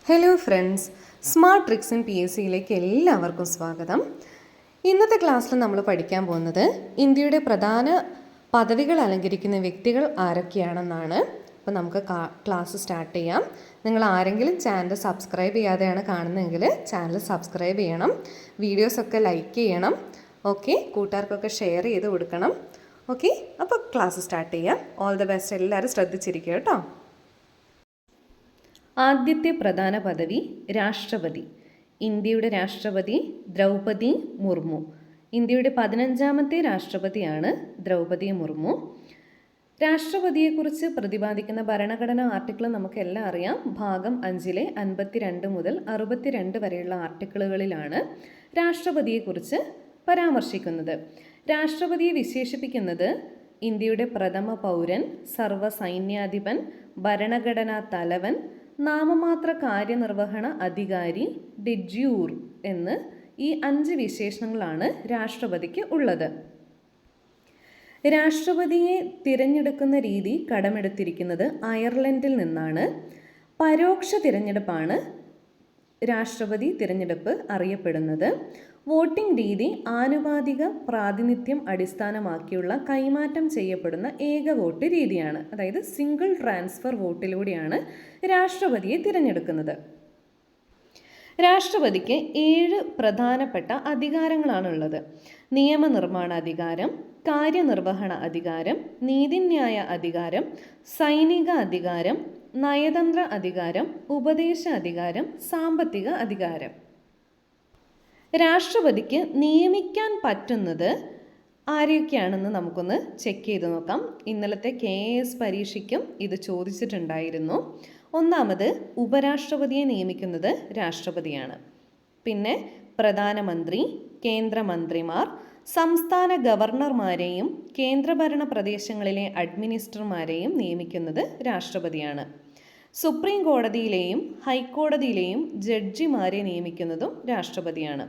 Hello friends, smart tricks in PSCയിലേക്ക് എല്ലാവർക്കും സ്വാഗതം. ഇന്നത്തെ ക്ലാസ്സിൽ നമ്മൾ പഠിക്കാൻ പോകുന്നത് ഇന്ത്യയുടെ പ്രധാന പദവികൾ അലങ്കരിക്കുന്ന വ്യക്തികൾ ആരൊക്കെയാണെന്നാണ്. അപ്പോൾ നമുക്ക് ക്ലാസ് സ്റ്റാർട്ട് ചെയ്യാം. നിങ്ങൾ ആരെങ്കിലും ചാനൽ സബ്സ്ക്രൈബ് ചെയ്യാതെയാണ് കാണുന്നതെങ്കിൽ ചാനൽ സബ്സ്ക്രൈബ് ചെയ്യണം, വീഡിയോസൊക്കെ ലൈക്ക് ചെയ്യണം. ഓക്കെ, കൂട്ടുകാർക്കൊക്കെ ഷെയർ ചെയ്ത് കൊടുക്കണം. ഓക്കെ, അപ്പോൾ ക്ലാസ് സ്റ്റാർട്ട് ചെയ്യാം. All the best. എല്ലാവരും ശ്രദ്ധിച്ചിരിക്കുക കേട്ടോ. ആദ്യത്തെ പ്രധാന പദവി രാഷ്ട്രപതി. ഇന്ത്യയുടെ രാഷ്ട്രപതി ദ്രൗപദി മുർമു. ഇന്ത്യയുടെ 15ാമത്തെ രാഷ്ട്രപതിയാണ് ദ്രൗപദി മുർമു. രാഷ്ട്രപതിയെക്കുറിച്ച് പ്രതിപാദിക്കുന്ന ഭരണഘടനാ ആർട്ടിക്കിൾ നമുക്കെല്ലാം അറിയാം. ഭാഗം 5-ലെ 52 മുതൽ 62 വരെയുള്ള ആർട്ടിക്കിളുകളിലാണ് രാഷ്ട്രപതിയെക്കുറിച്ച് പരാമർശിക്കുന്നത്. രാഷ്ട്രപതിയെ വിശേഷിപ്പിക്കുന്നത് ഇന്ത്യയുടെ പ്രഥമ പൗരൻ, സർവ്വസൈന്യാധിപൻ, ഭരണഘടനാ തലവൻ, നാമമാത്ര കാര്യനിർവഹണ അധികാരി, ഡെജ്യൂർ എന്ന് ഈ 5 വിശേഷണങ്ങളാണ് രാഷ്ട്രപതിക്ക് ഉള്ളത്. രാഷ്ട്രപതിയെ തിരഞ്ഞെടുക്കുന്ന രീതി കടമെടുത്തിരിക്കുന്നത് അയർലൻഡിൽ നിന്നാണ്. പരോക്ഷ തിരഞ്ഞെടുപ്പാണ് രാഷ്ട്രപതി തിരഞ്ഞെടുപ്പ് അറിയപ്പെടുന്നത്. വോട്ടിംഗ് രീതി ആനുപാതിക പ്രാതിനിധ്യം അടിസ്ഥാനമാക്കിയുള്ള കൈമാറ്റം ചെയ്യപ്പെടുന്ന ഏക വോട്ട് രീതിയാണ്. അതായത് സിംഗിൾ ട്രാൻസ്ഫർ വോട്ടിലൂടെയാണ് രാഷ്ട്രപതിയെ തിരഞ്ഞെടുക്കുന്നത്. രാഷ്ട്രപതിക്ക് 7 പ്രധാനപ്പെട്ട അധികാരങ്ങളാണുള്ളത്. നിയമനിർമ്മാണ അധികാരം, കാര്യനിർവഹണ അധികാരം, നീതിന്യായ അധികാരം, സൈനിക അധികാരം, നയതന്ത്ര അധികാരം, ഉപദേശ അധികാരം, സാമ്പത്തിക അധികാരം. രാഷ്ട്രപതിക്ക് നിയമിക്കാൻ പറ്റുന്നത് ആരൊക്കെയാണെന്ന് നമുക്കൊന്ന് ചെക്ക് ചെയ്ത് നോക്കാം. ഇന്നലത്തെ KAS പരീക്ഷയ്ക്കും ഇത് ചോദിച്ചിട്ടുണ്ടായിരുന്നു. ഒന്നാമത്, ഉപരാഷ്ട്രപതിയെ നിയമിക്കുന്നത് രാഷ്ട്രപതിയാണ്. പിന്നെ പ്രധാനമന്ത്രി, കേന്ദ്രമന്ത്രിമാർ, സംസ്ഥാന ഗവർണർമാരെയും കേന്ദ്രഭരണ പ്രദേശങ്ങളിലെ അഡ്മിനിസ്ട്രേറ്റർമാരെയും നിയമിക്കുന്നത് രാഷ്ട്രപതിയാണ്. സുപ്രീം കോടതിയിലെയും ഹൈക്കോടതിയിലെയും ജഡ്ജിമാരെ നിയമിക്കുന്നതും രാഷ്ട്രപതിയാണ്.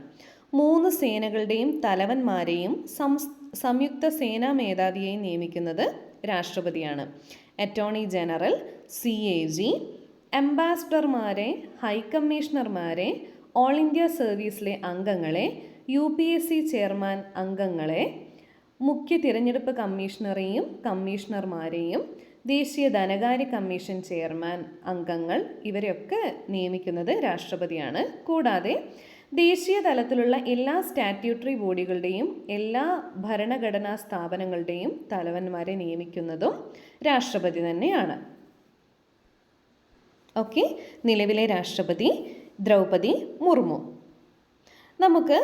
3 സേനകളുടെയും തലവന്മാരെയും സംയുക്ത സേനാ മേധാവിയെയും നിയമിക്കുന്നത് രാഷ്ട്രപതിയാണ്. അറ്റോർണി ജനറൽ, CAG, അംബാസഡർമാരെ, ഹൈക്കമ്മീഷണർമാരെ, ഓൾ ഇന്ത്യ സർവീസിലെ അംഗങ്ങളെ, UPSC ചെയർമാൻ അംഗങ്ങളെ, മുഖ്യ തിരഞ്ഞെടുപ്പ് കമ്മീഷണറെയും കമ്മീഷണർമാരെയും, ദേശീയ ധനകാര്യ കമ്മീഷൻ ചെയർമാൻ അംഗങ്ങൾ, ഇവരെയൊക്കെ നിയമിക്കുന്നത് രാഷ്ട്രപതിയാണ്. കൂടാതെ ദേശീയ തലത്തിലുള്ള എല്ലാ സ്റ്റാറ്റ്യൂട്ടറി ബോഡികളുടെയും എല്ലാ ഭരണഘടനാ സ്ഥാപനങ്ങളുടെയും തലവന്മാരെ നിയമിക്കുന്നതും രാഷ്ട്രപതി തന്നെയാണ്. ഓക്കെ, നിലവിലെ രാഷ്ട്രപതി ദ്രൗപദി മുർമു. നമുക്ക്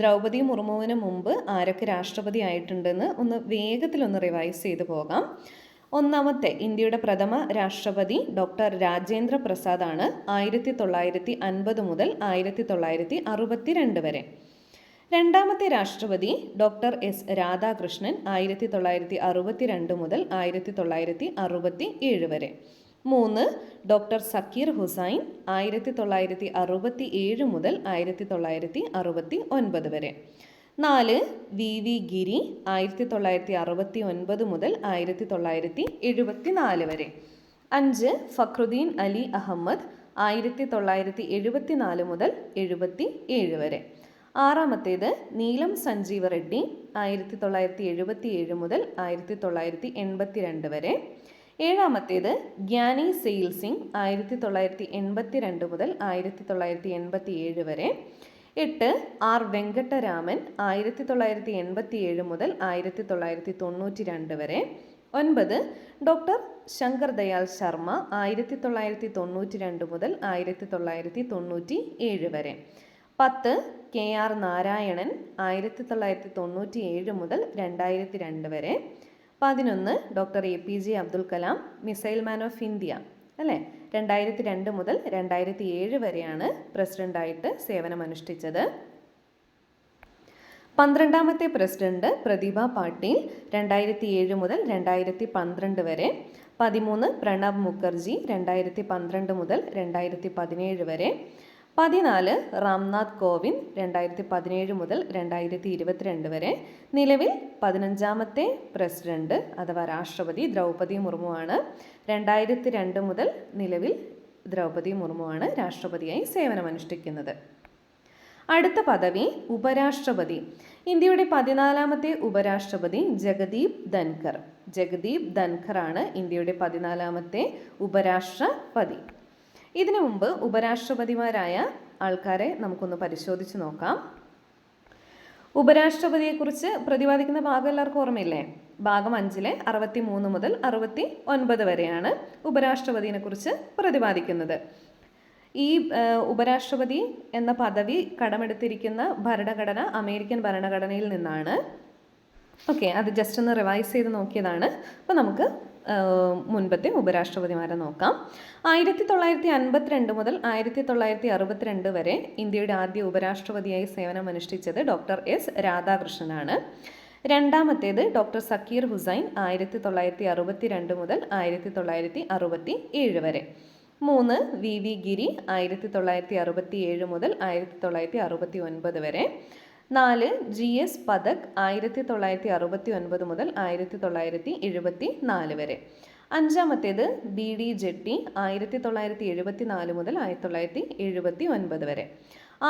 ദ്രൗപദി മുർമുവിന് മുമ്പ് ആരൊക്കെ രാഷ്ട്രപതി ആയിട്ടുണ്ടെന്ന് വേഗത്തിലൊന്ന് റിവൈസ് ചെയ്ത് പോകാം. ഒന്നാമത്തെ ഇന്ത്യയുടെ പ്രഥമ രാഷ്ട്രപതി ഡോക്ടർ രാജേന്ദ്ര പ്രസാദ് ആണ്. 1950 മുതൽ 1962 വരെ. രണ്ടാമത്തെ രാഷ്ട്രപതി ഡോക്ടർ S രാധാകൃഷ്ണൻ, 1962 മുതൽ 1967 വരെ. 3, ഡോക്ടർ സക്കീർ ഹുസൈൻ, 1967 മുതൽ 1969 വരെ. 4, VV ഗിരി, 1969 മുതൽ 1974 വരെ. 5, ഫക്രുദ്ദീൻ അലി അഹമ്മദ്, 1974 മുതൽ 77 വരെ. 6, നീലം സഞ്ജീവ റെഡ്ഡി, 1977 മുതൽ 1982 വരെ. 7, ഗ്യാനി സെയിൽ സിംഗ്, 1982 മുതൽ 1987 വരെ. 8, R വെങ്കട്ടരാമൻ, 1987 മുതൽ 1992 വരെ. 9, ഡോക്ടർ ശങ്കർ ദയാൽ ശർമ്മ, 1992 മുതൽ 1997 വരെ. 10, KR നാരായണൻ, 1997 മുതൽ 2002 വരെ. 11, doctor APJ Abdul Kalam, missile man of India, അല്ലേ? 2002 മുതൽ 2007 വരെയാണ് പ്രസിഡൻ്റായിട്ട് സേവനമനുഷ്ഠിച്ചത്. 12ാമത്തെ പ്രസിഡന്റ് പ്രതിഭ പാട്ടീൽ, 2007 മുതൽ 2012 വരെ. 13, പ്രണബ് മുഖർജി, 2012 മുതൽ 2017 വരെ. 14, രാംനാഥ് കോവിന്ദ്, 2017 മുതൽ 2022 വരെ. നിലവിൽ 15ാമത്തെ പ്രസിഡന്റ് അഥവാ രാഷ്ട്രപതി ദ്രൗപദി മുർമു ആണ്. 2002 മുതൽ നിലവിൽ ദ്രൗപദി മുർമുവാണ് രാഷ്ട്രപതിയായി സേവനമനുഷ്ഠിക്കുന്നത്. അടുത്ത പദവി ഉപരാഷ്ട്രപതി. ഇന്ത്യയുടെ 14ാമത്തെ ഉപരാഷ്ട്രപതി ജഗദീപ് ധൻഖർ. ജഗദീപ് ധൻഖർ ആണ് ഇന്ത്യയുടെ 14ാമത്തെ ഉപരാഷ്ട്രപതി. ഇതിനു മുമ്പ് ഉപരാഷ്ട്രപതിമാരായ ആൾക്കാരെ നമുക്കൊന്ന് പരിശോധിച്ച് നോക്കാം. ഉപരാഷ്ട്രപതിയെക്കുറിച്ച് പ്രതിപാദിക്കുന്ന ഭാഗം എല്ലാവർക്കും ഓർമ്മയില്ലേ? ഭാഗം 5 63 മുതൽ 69 വരെയാണ് ഉപരാഷ്ട്രപതിയെ കുറിച്ച് പ്രതിപാദിക്കുന്നത്. ഈ ഉപരാഷ്ട്രപതി എന്ന പദവി കടമെടുത്തിരിക്കുന്ന ഭരണഘടന അമേരിക്കൻ ഭരണഘടനയിൽ നിന്നാണ്. ഓക്കെ, അത് ജസ്റ്റ് ഒന്ന് റിവൈസ് ചെയ്ത് നോക്കിയതാണ്. അപ്പോൾ നമുക്ക് മുൻപത്തെ ഉപരാഷ്ട്രപതിമാരെ നോക്കാം. 1952 മുതൽ 1962 വരെ ഇന്ത്യയുടെ ആദ്യ ഉപരാഷ്ട്രപതിയായി സേവനമനുഷ്ഠിച്ചത് ഡോക്ടർ എസ് രാധാകൃഷ്ണനാണ്. രണ്ടാമത്തേത് ഡോക്ടർ സക്കീർ ഹുസൈൻ 1962 മുതൽ 1967 വരെ. 3 വി വി ഗിരി 1967 മുതൽ 1969 വരെ. 4 ജി എസ് പഥക് 1969 മുതൽ 1974 വരെ. അഞ്ചാമത്തേത് ബി ഡി ജെട്ടി 1974 മുതൽ 1979 വരെ.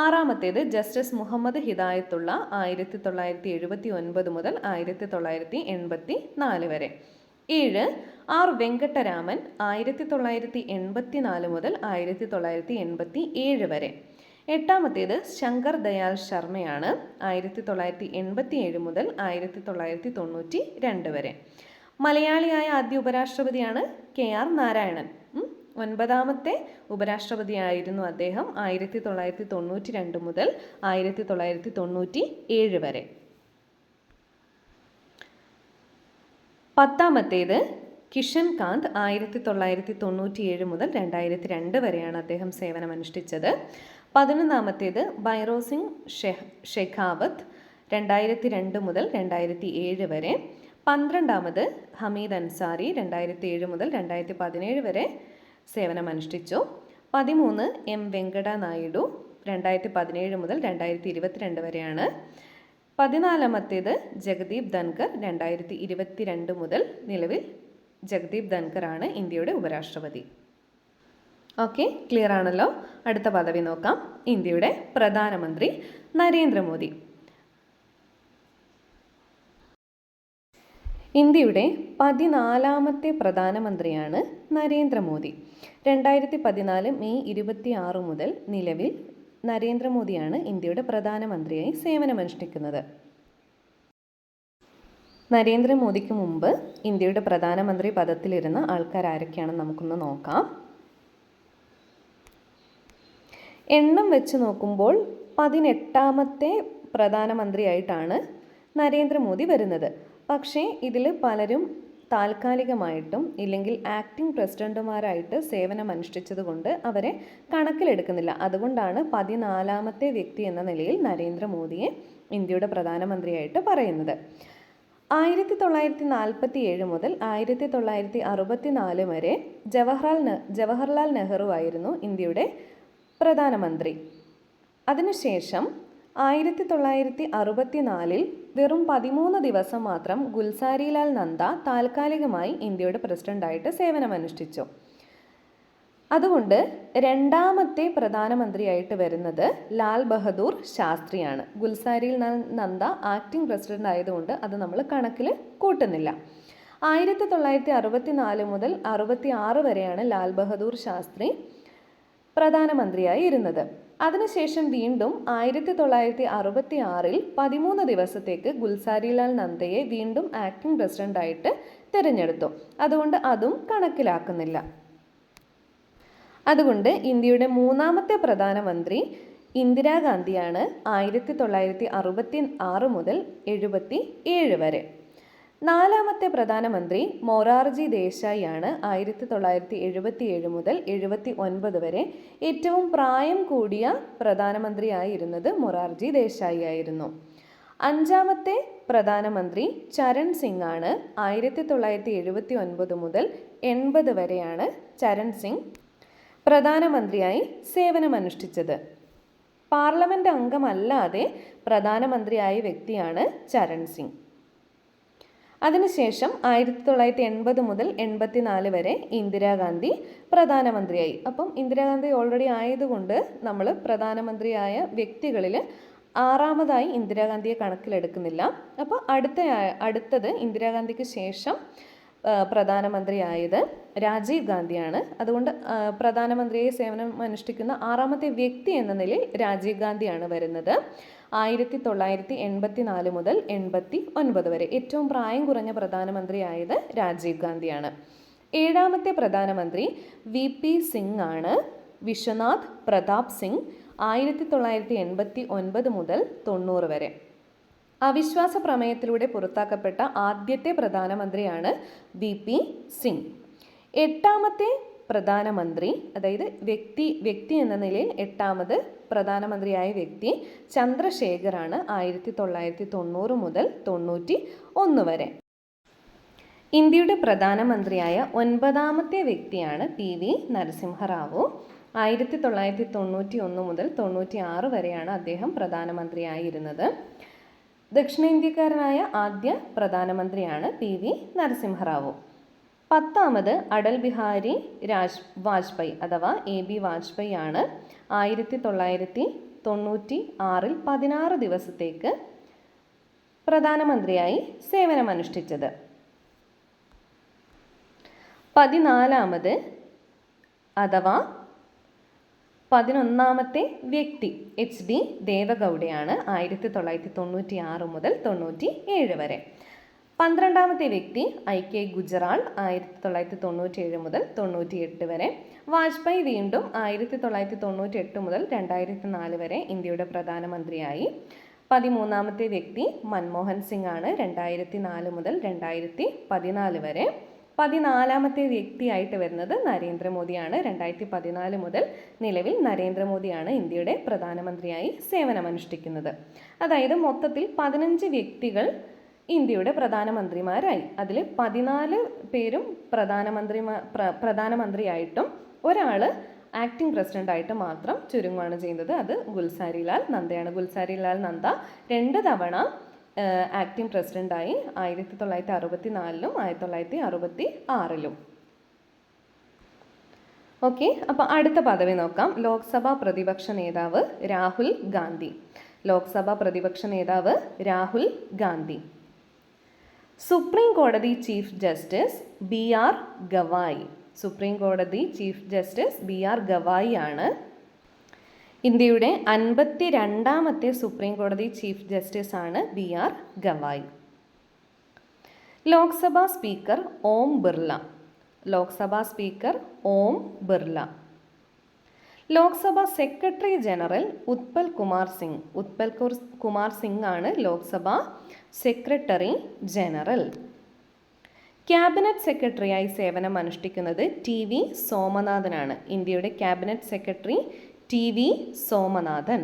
ആറാമത്തേത് ജസ്റ്റിസ് മുഹമ്മദ് ഹിദായത്തുള്ള 1979 മുതൽ 1984 വരെ. 7 ആർ വെങ്കട്ടരാമൻ 1984 മുതൽ 1987 വരെ. എട്ടാമത്തേത് ശങ്കർ ദയാൽ ശർമ്മയാണ് 1987 മുതൽ 1992 വരെ. മലയാളിയായ ആദ്യ ഉപരാഷ്ട്രപതിയാണ് കെ ആർ നാരായണൻ. 9ാമത്തെ ഉപരാഷ്ട്രപതിയായിരുന്നു അദ്ദേഹം 1992 മുതൽ 1997 വരെ. 10ാമത്തേത് കിഷൻ കാന്ത് 1997 മുതൽ 2002 വരെയാണ് അദ്ദേഹം സേവനമനുഷ്ഠിച്ചത്. 11ാമത്തേത് ബൈറോ സിംഗ് ഷെഖാവത്ത് 2002 മുതൽ 2007 വരെ. 12ാമത് ഹമീദ് അൻസാരി 2007 മുതൽ 2017 വരെ സേവനമനുഷ്ഠിച്ചു. 13 എം വെങ്കട നായിഡു 2017 മുതൽ 2022 വരെയാണ്. 14ാമത്തേത് ജഗദീപ് ധൻഖർ 2022 മുതൽ നിലവിൽ ജഗദീപ് ധൻഖർ ആണ് ഇന്ത്യയുടെ ഉപരാഷ്ട്രപതി. ഓക്കെ, ക്ലിയർ ആണല്ലോ. അടുത്ത പദവി നോക്കാം. ഇന്ത്യയുടെ പ്രധാനമന്ത്രി നരേന്ദ്രമോദി. ഇന്ത്യയുടെ 14ാമത്തെ പ്രധാനമന്ത്രിയാണ് നരേന്ദ്രമോദി. 2014 മെയ് 26 മുതൽ നിലവിൽ നരേന്ദ്രമോദിയാണ് ഇന്ത്യയുടെ പ്രധാനമന്ത്രിയായി സേവനമനുഷ്ഠിക്കുന്നത്. നരേന്ദ്രമോദിക്ക് മുമ്പ് ഇന്ത്യയുടെ പ്രധാനമന്ത്രി പദത്തിലിരുന്ന ആൾക്കാർ ആരൊക്കെയാണെന്ന് നമുക്കൊന്ന് നോക്കാം. എണ്ണം വെച്ച് നോക്കുമ്പോൾ 18ാമത്തെ പ്രധാനമന്ത്രിയായിട്ടാണ് നരേന്ദ്രമോദി വരുന്നത്. പക്ഷേ ഇതിൽ പലരും താൽക്കാലികമായിട്ടും ഇല്ലെങ്കിൽ ആക്ടിംഗ് പ്രസിഡന്റുമാരായിട്ട് സേവനമനുഷ്ഠിച്ചത് കൊണ്ട് അവരെ കണക്കിലെടുക്കുന്നില്ല. അതുകൊണ്ടാണ് 14ാമത്തെ വ്യക്തി എന്ന നിലയിൽ നരേന്ദ്രമോദിയെ ഇന്ത്യയുടെ പ്രധാനമന്ത്രിയായിട്ട് പറയുന്നത്. 1947 മുതൽ 1964 വരെ ജവഹർലാൽ നെഹ്റു ആയിരുന്നു ഇന്ത്യയുടെ പ്രധാനമന്ത്രി. അതിനുശേഷം 1964 വെറും 13 ദിവസം മാത്രം ഗുൽസാരിലാൽ നന്ദ താൽക്കാലികമായി ഇന്ത്യയുടെ പ്രസിഡന്റായിട്ട് സേവനമനുഷ്ഠിച്ചു. അതുകൊണ്ട് രണ്ടാമത്തെ പ്രധാനമന്ത്രിയായിട്ട് വരുന്നത് ലാൽ ബഹദൂർ ശാസ്ത്രിയാണ്. ഗുൽസാരിലാൽ നന്ദ ആക്ടിംഗ് പ്രസിഡന്റ് ആയതുകൊണ്ട് അത് നമ്മൾ കണക്കിൽ കൂട്ടുന്നില്ല. 1964 മുതൽ 66 വരെയാണ് ലാൽ ബഹദൂർ ശാസ്ത്രി പ്രധാനമന്ത്രിയായി ഇരുന്നത്. അതിനുശേഷം വീണ്ടും 1966 13 ദിവസത്തേക്ക് ഗുൽസാരിലാൽ നന്ദയെ വീണ്ടും ആക്ടിംഗ് പ്രസിഡന്റായിട്ട് തിരഞ്ഞെടുത്തു. അതുകൊണ്ട് അതും കണക്കിലാക്കുന്നില്ല. അതുകൊണ്ട് ഇന്ത്യയുടെ മൂന്നാമത്തെ പ്രധാനമന്ത്രി ഇന്ദിരാഗാന്ധിയാണ് 1966 മുതൽ 77 വരെ. നാലാമത്തെ പ്രധാനമന്ത്രി മൊറാർജി ദേശായി ആണ് 1977 മുതൽ 79 വരെ. ഏറ്റവും പ്രായം കൂടിയ പ്രധാനമന്ത്രിയായിരുന്നത് മൊറാർജി ദേശായി ആയിരുന്നു. അഞ്ചാമത്തെ പ്രധാനമന്ത്രി ചരൺ സിംഗ് ആണ്. 1979 മുതൽ 80 വരെയാണ് ചരൺ സിംഗ് പ്രധാനമന്ത്രിയായി സേവനമനുഷ്ഠിച്ചത്. പാർലമെന്റ് അംഗമല്ലാതെ പ്രധാനമന്ത്രിയായ വ്യക്തിയാണ് ചരൺ സിംഗ്. അതിനുശേഷം 1980 മുതൽ 84 വരെ ഇന്ദിരാഗാന്ധി പ്രധാനമന്ത്രിയായി. അപ്പം ഇന്ദിരാഗാന്ധി ഓൾറെഡി ആയതുകൊണ്ട് നമ്മൾ പ്രധാനമന്ത്രിയായ വ്യക്തികളിൽ ആറാമതായി ഇന്ദിരാഗാന്ധിയെ കണക്കിലെടുക്കുന്നില്ല. അപ്പോൾ അടുത്തത് ഇന്ദിരാഗാന്ധിക്ക് ശേഷം പ്രധാനമന്ത്രിയായത് രാജീവ് ഗാന്ധിയാണ്. അതുകൊണ്ട് പ്രധാനമന്ത്രിയായി സേവനം അനുഷ്ഠിക്കുന്ന ആറാമത്തെ വ്യക്തി എന്ന നിലയിൽ രാജീവ് ഗാന്ധിയാണ് വരുന്നത്. 1984 മുതൽ 89 വരെ ഏറ്റവും പ്രായം കുറഞ്ഞ പ്രധാനമന്ത്രിയായത് രാജീവ് ഗാന്ധിയാണ്. ഏഴാമത്തെ പ്രധാനമന്ത്രി VP സിംഗ് ആണ്. വിശ്വനാഥ് പ്രതാപ് സിംഗ് 1989 മുതൽ 90 വരെ. അവിശ്വാസ പ്രമേയത്തിലൂടെ പുറത്താക്കപ്പെട്ട ആദ്യത്തെ പ്രധാനമന്ത്രിയാണ് VP സിംഗ്. എട്ടാമത്തെ പ്രധാനമന്ത്രി, അതായത് വ്യക്തി എന്ന നിലയിൽ എട്ടാമത് പ്രധാനമന്ത്രിയായ വ്യക്തി ചന്ദ്രശേഖറാണ്. 1990 മുതൽ 91 വരെ. ഇന്ത്യയുടെ പ്രധാനമന്ത്രിയായ 9ാമത്തെ വ്യക്തിയാണ് PV നരസിംഹറാവു. 1991 മുതൽ 96 വരെയാണ് അദ്ദേഹം പ്രധാനമന്ത്രിയായിരുന്നത്. ദക്ഷിണേന്ത്യക്കാരനായ ആദ്യ പ്രധാനമന്ത്രിയാണ് PV നരസിംഹറാവു. 10ാമത് അടൽ ബിഹാരി വാജ്പേയി അഥവാ AB വാജ്പേയി ആണ്. 1996 16 ദിവസത്തേക്ക് പ്രധാനമന്ത്രിയായി സേവനമനുഷ്ഠിച്ചത്. 14ാമത് അഥവാ 11ാമത്തെ വ്യക്തി HD ദേവഗൗഡയാണ്. 1996 മുതൽ 97 വരെ. 12ാമത്തെ വ്യക്തി IK ഗുജറാൾ 1997 മുതൽ 98 വരെ. വാജ്പേയി വീണ്ടും 1998 മുതൽ 2004 വരെ ഇന്ത്യയുടെ പ്രധാനമന്ത്രിയായി. 13ാമത്തെ വ്യക്തി മൻമോഹൻ സിംഗ് ആണ്. 2004 മുതൽ 2014 വരെ. 14ാമത്തെ വ്യക്തിയായിട്ട് വരുന്നത് നരേന്ദ്രമോദിയാണ്. 2014 മുതൽ നിലവിൽ നരേന്ദ്രമോദിയാണ് ഇന്ത്യയുടെ പ്രധാനമന്ത്രിയായി സേവനമനുഷ്ഠിക്കുന്നത്. അതായത് മൊത്തത്തിൽ 15 വ്യക്തികൾ ഇന്ത്യയുടെ പ്രധാനമന്ത്രിമാരായി. അതിൽ 14 പേരും പ്രധാനമന്ത്രിയായിട്ടും ഒരാൾ ആക്ടിംഗ് പ്രസിഡൻ്റായിട്ട് മാത്രം ചുരുങ്ങുകയാണ് ചെയ്യുന്നത്. അത് ഗുൽസാരിലാൽ നന്ദയാണ്. ഗുൽസാരിലാൽ നന്ദ 2 തവണ ആക്ടിംഗ് പ്രസിഡൻ്റായി. 1964 1966. ഓക്കെ, അപ്പോൾ അടുത്ത പദവി നോക്കാം. ലോക്സഭാ പ്രതിപക്ഷ നേതാവ് രാഹുൽ ഗാന്ധി. ലോക്സഭാ പ്രതിപക്ഷ നേതാവ് രാഹുൽ ഗാന്ധി. സുപ്രീം കോടതി chief justice BR Gavai. Supreme കോടതി ചീഫ് ജസ്റ്റിസ് BR ഗവായി ആണ്. ഇന്ത്യയുടെ 52ാമത്തെ സുപ്രീം കോടതി ചീഫ് ജസ്റ്റിസ് ആണ് BR Gavai. Lok Sabha speaker Om Birla. Lok Sabha speaker Om Birla. Lok Sabha secretary general Utpal Kumar Singh. Utpal Kumar Singh ആണ് ലോക്സഭാ സെക്രട്ടറി ജനറൽ. ക്യാബിനറ്റ് സെക്രട്ടറിയായി സേവനം അനുഷ്ഠിക്കുന്നത് TV സോമനാഥനാണ്. ഇന്ത്യയുടെ ക്യാബിനറ്റ് സെക്രട്ടറി TV സോമനാഥൻ.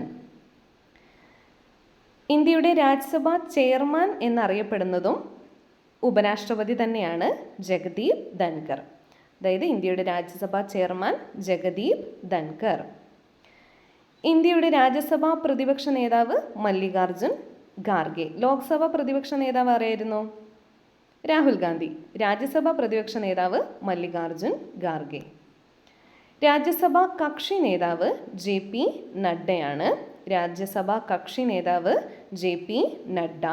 ഇന്ത്യയുടെ രാജ്യസഭാ ചെയർമാൻ എന്നറിയപ്പെടുന്നതും ഉപരാഷ്ട്രപതി തന്നെയാണ് ജഗദീപ് ധൻകർ. അതായത് ഇന്ത്യയുടെ രാജ്യസഭാ ചെയർമാൻ ജഗദീപ് ധൻകർ. ഇന്ത്യയുടെ രാജ്യസഭാ പ്രതിപക്ഷ നേതാവ് മല്ലികാർജുൻ ഖാർഗെ. ലോക്സഭാ പ്രതിപക്ഷ നേതാവ് ആരായിരുന്നു? രാഹുൽ ഗാന്ധി. രാജ്യസഭാ പ്രതിപക്ഷ നേതാവ് മല്ലികാർജുൻ ഖാർഗെ. രാജ്യസഭാ കക്ഷി നേതാവ് JP നഡ്ഡയാണ്. രാജ്യസഭാ കക്ഷി നേതാവ് JP നഡ്ഡ.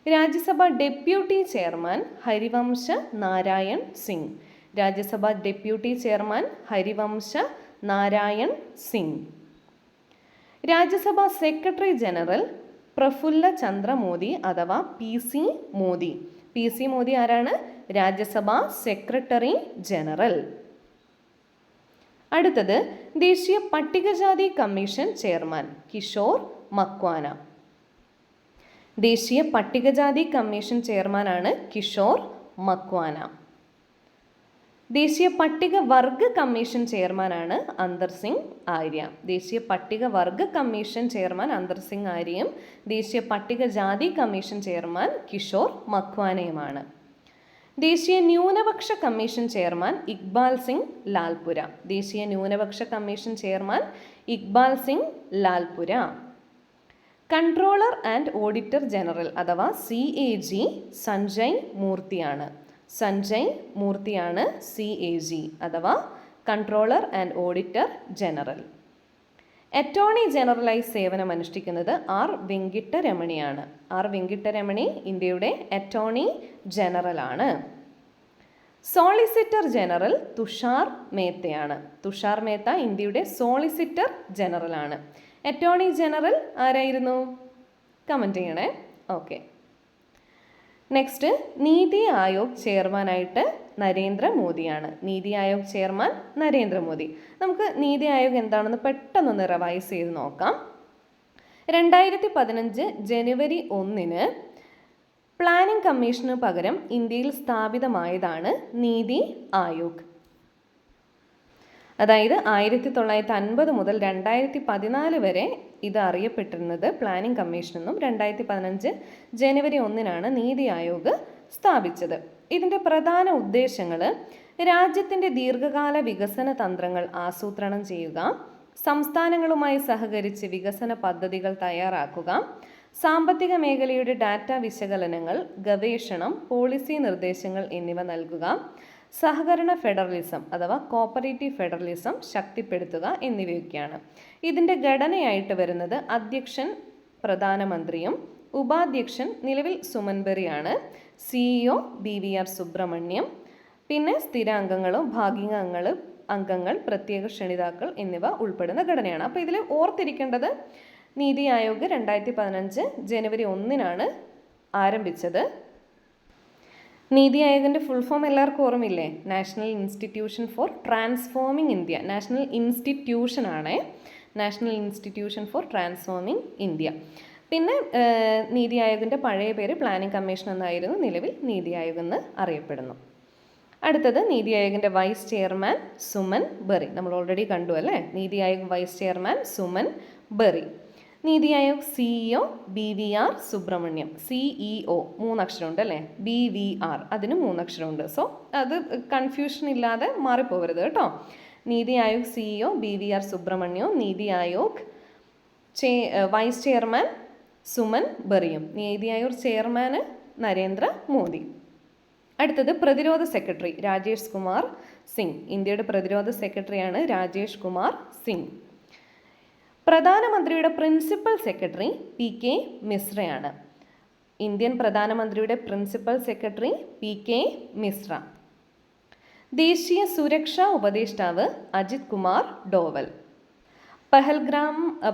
രാജ്യസഭാ ഡെപ്യൂട്ടി ചെയർമാൻ ഹരിവംശ നാരായൺ സിംഗ്. രാജ്യസഭാ ഡെപ്യൂട്ടി ചെയർമാൻ ഹരിവംശ നാരായൺ സിംഗ്. രാജ്യസഭാ സെക്രട്ടറി ജനറൽ പ്രഫുല്ല ചന്ദ്ര മോദി അഥവാ PC മോദി. PC മോദി ആരാണ്? രാജ്യസഭാ സെക്രട്ടറി ജനറൽ. അടുത്തത് ദേശീയ പട്ടികജാതി കമ്മീഷൻ ചെയർമാൻ കിഷോർ മക്വാന. ദേശീയ പട്ടികജാതി കമ്മീഷൻ ചെയർമാനാണ് കിഷോർ മക്വാന. ദേശീയ പട്ടികവർഗ കമ്മീഷൻ ചെയർമാനാണ് അന്തർ സിംഗ് ആര്യ. ദേശീയ പട്ടികവർഗ കമ്മീഷൻ ചെയർമാൻ അന്തർ സിംഗ് ആര്യയും ദേശീയ പട്ടികജാതി കമ്മീഷൻ ചെയർമാൻ കിഷോർ മക്വാനയുമാണ്. ദേശീയ ന്യൂനപക്ഷ കമ്മീഷൻ ചെയർമാൻ ഇക്ബാൽ സിംഗ് ലാൽപുര. ദേശീയ ന്യൂനപക്ഷ commission chairman Iqbal Singh Lalpura. Controller and auditor general അഥവാ CAG സഞ്ജയ് മൂർത്തിയാണ്. സഞ്ജയ് മൂർത്തിയാണ് CAG അഥവാ controller and auditor general. Attorney ജനറലായി സേവനമനുഷ്ഠിക്കുന്നത് R വെങ്കിട്ടരമണിയാണ്. R വെങ്കിട്ടരമണി ഇന്ത്യയുടെ അറ്റോർണി ജനറലാണ്. സോളിസിറ്റർ ജനറൽ തുഷാർ മേത്തയാണ്. തുഷാർ മേത്ത ഇന്ത്യയുടെ സോളിസിറ്റർ ജനറലാണ്. അറ്റോർണി ജനറൽ ആരായിരുന്നു? കമൻറ്റ് ചെയ്യണേ. Okay. Next, NITI Aayog ചെയർമാനായിട്ട് നരേന്ദ്രമോദിയാണ്. NITI Aayog chairman Narendra Modi. നമുക്ക് നീതി ആയോഗ് എന്താണെന്ന് പെട്ടെന്നൊന്ന് റിവൈസ് ചെയ്ത് നോക്കാം. 2015 ജനുവരി 1 പ്ലാനിംഗ് കമ്മീഷന് പകരം ഇന്ത്യയിൽ സ്ഥാപിതമായതാണ് നീതി ആയോഗ്. അതായത് 1950 മുതൽ 2014 വരെ ഇത് അറിയപ്പെട്ടിരുന്നത് പ്ലാനിംഗ് കമ്മീഷൻ എന്നും 2015 ജനുവരി 1 നീതി ആയോഗ് സ്ഥാപിച്ചത്. ഇതിൻ്റെ പ്രധാന ഉദ്ദേശങ്ങൾ രാജ്യത്തിൻ്റെ ദീർഘകാല വികസന തന്ത്രങ്ങൾ ആസൂത്രണം ചെയ്യുക, സംസ്ഥാനങ്ങളുമായി സഹകരിച്ച് വികസന പദ്ധതികൾ തയ്യാറാക്കുക, സാമ്പത്തിക മേഖലയുടെ ഡാറ്റ വിശകലനങ്ങൾ, ഗവേഷണം, പോളിസി നിർദ്ദേശങ്ങൾ എന്നിവ നൽകുക, സഹകരണ ഫെഡറലിസം അഥവാ കോപ്പറേറ്റീവ് ഫെഡറലിസം ശക്തിപ്പെടുത്തുക എന്നിവയൊക്കെയാണ്. ഇതിൻ്റെ ഘടനയായിട്ട് വരുന്നത് അധ്യക്ഷൻ പ്രധാനമന്ത്രിയും ഉപാധ്യക്ഷൻ നിലവിൽ സുമൻബെറിയാണ്, CEO BVR സുബ്രഹ്മണ്യം, പിന്നെ സ്ഥിരാംഗങ്ങളും ഭാഗിക അംഗങ്ങൾ, പ്രത്യേക ക്ഷണിതാക്കൾ എന്നിവ ഉൾപ്പെടുന്ന ഘടനയാണ്. അപ്പോൾ ഇതിൽ ഓർത്തിരിക്കേണ്ടത് നീതി ആയോഗ് 2015 ജനുവരി 1 ആരംഭിച്ചത്. നീതി ആയോഗിൻ്റെ ഫുൾ ഫോം എല്ലാവർക്കും ഓർമ്മയില്ലേ? National institution for transforming India. National institution ആണ്. National institution for transforming India. പിന്നെ നീതി ആയോഗിൻ്റെ പഴയ പേര് പ്ലാനിംഗ് കമ്മീഷൻ എന്നായിരുന്നു. നിലവിൽ നീതി ആയോഗ് എന്ന് അറിയപ്പെടുന്നു. അടുത്തത് നീതി ആയോഗിൻ്റെ വൈസ് ചെയർമാൻ സുമൻ ബെറി. നമ്മൾ ഓൾറെഡി കണ്ടു അല്ലേ? NITI Aayog vice chairman Suman Bery. NITI Aayog CEO BVR Subrahmanyam. CEO 3 അക്ഷരമുണ്ട് അല്ലേ? BVR അതിന് 3 അക്ഷരമുണ്ട്. സോ അത് കൺഫ്യൂഷൻ ഇല്ലാതെ മാറിപ്പോകരുത് കേട്ടോ. നീതി ആയോഗ് CEO BVR സുബ്രഹ്മണ്യവും നീതി Aayog vice chairman Suman ബെറിയും. NITI Aayog chairman Narendra Modi. അടുത്തത് പ്രതിരോധ സെക്രട്ടറി രാജേഷ് കുമാർ സിംഗ്. ഇന്ത്യയുടെ പ്രതിരോധ സെക്രട്ടറിയാണ് രാജേഷ് കുമാർ സിംഗ്. പ്രധാനമന്ത്രിയുടെ പ്രിൻസിപ്പൽ സെക്രട്ടറി PK മിശ്രയാണ്. ഇന്ത്യൻ പ്രധാനമന്ത്രിയുടെ പ്രിൻസിപ്പൽ സെക്രട്ടറി PK മിശ്ര. ദേശീയ സുരക്ഷാ ഉപദേഷ്ടാവ് അജിത് കുമാർ ഡോവൽ.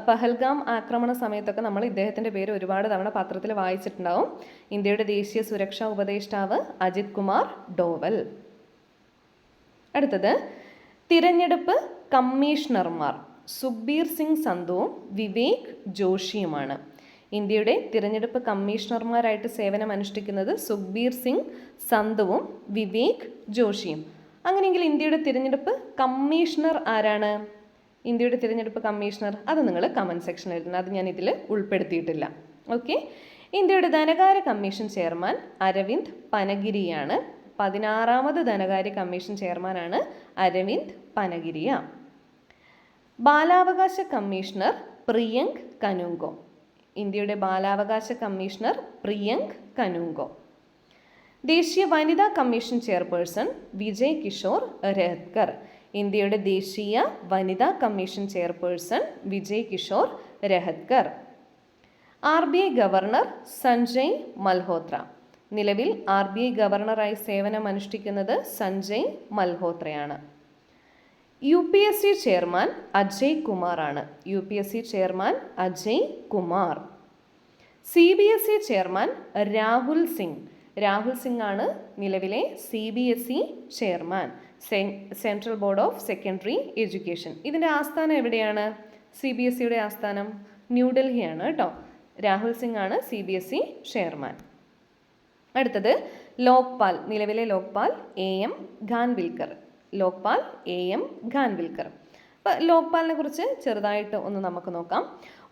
പഹൽഗാം ആക്രമണ സമയത്തൊക്കെ നമ്മൾ ഇദ്ദേഹത്തിൻ്റെ പേര് ഒരുപാട് തവണ പത്രത്തിൽ വായിച്ചിട്ടുണ്ടാവും. ഇന്ത്യയുടെ ദേശീയ സുരക്ഷാ ഉപദേഷ്ടാവ് അജിത് കുമാർ ഡോവൽ. അടുത്തത് തിരഞ്ഞെടുപ്പ് കമ്മീഷണർമാർ സുഖ്ബീർ സിംഗ് സന്ധുവും വിവേക് ജോഷിയുമാണ്. ഇന്ത്യയുടെ തിരഞ്ഞെടുപ്പ് കമ്മീഷണർമാരായിട്ട് സേവനം അനുഷ്ഠിക്കുന്നത് സുഖ്ബീർ സിംഗ് സന്ധുവും വിവേക് ജോഷിയും. അങ്ങനെയെങ്കിൽ ഇന്ത്യയുടെ തിരഞ്ഞെടുപ്പ് കമ്മീഷണർ ആരാണ്? ഇന്ത്യയുടെ തിരഞ്ഞെടുപ്പ് കമ്മീഷണർ അത് നിങ്ങൾ കമൻറ്റ് സെക്ഷനിൽ എഴുതണം. അത് ഞാൻ ഇതിൽ ഉൾപ്പെടുത്തിയിട്ടില്ല. ഓക്കെ. ഇന്ത്യയുടെ ധനകാര്യ കമ്മീഷൻ ചെയർമാൻ അരവിന്ദ് പനഗിരിയാണ്. 16ാമത് ധനകാര്യ കമ്മീഷൻ ചെയർമാനാണ് അരവിന്ദ് പനഗിരിയ. ബാലാവകാശ കമ്മീഷണർ പ്രിയങ്ക് കനുങ്കോ. ഇന്ത്യയുടെ ബാലാവകാശ കമ്മീഷണർ പ്രിയങ്ക് കനുങ്കോ. ദേശീയ വനിതാ കമ്മീഷൻ ചെയർപേഴ്സൺ വിജയ് കിഷോർ രഹത്കർ. ഇന്ത്യയുടെ ദേശീയ വനിതാ commission chairperson Vijay Kishore Rahatkar. RBI governor Sanjay Malhotra. നിലവിൽ RBI ഗവർണറായി സേവനമനുഷ്ഠിക്കുന്നത് സഞ്ജയ് മൽഹോത്രയാണ്. UPSC ചെയർമാൻ അജയ് കുമാർ ആണ്. UPSC chairman Ajay Kumar. CBSE chairman Rahul Singh. Rahul Singh ആണ് നിലവിലെ CBSE chairman, central board of secondary education. ഇതിൻ്റെ ആസ്ഥാനം എവിടെയാണ്? CBSEയുടെ ആസ്ഥാനം ന്യൂഡൽഹിയാണ് കേട്ടോ. രാഹുൽ സിംഗ് ആണ് CBSE ചെയർമാൻ. അടുത്തത് ലോക്പാൽ. നിലവിലെ ലോക്പാൽ AM ഖാൻവിൽക്കർ. ലോക്പാൽ AM ഖാൻവിൽക്കർ. അപ്പോൾ ലോക്പാലിനെ കുറിച്ച് ചെറുതായിട്ട് ഒന്ന് നമുക്ക് നോക്കാം.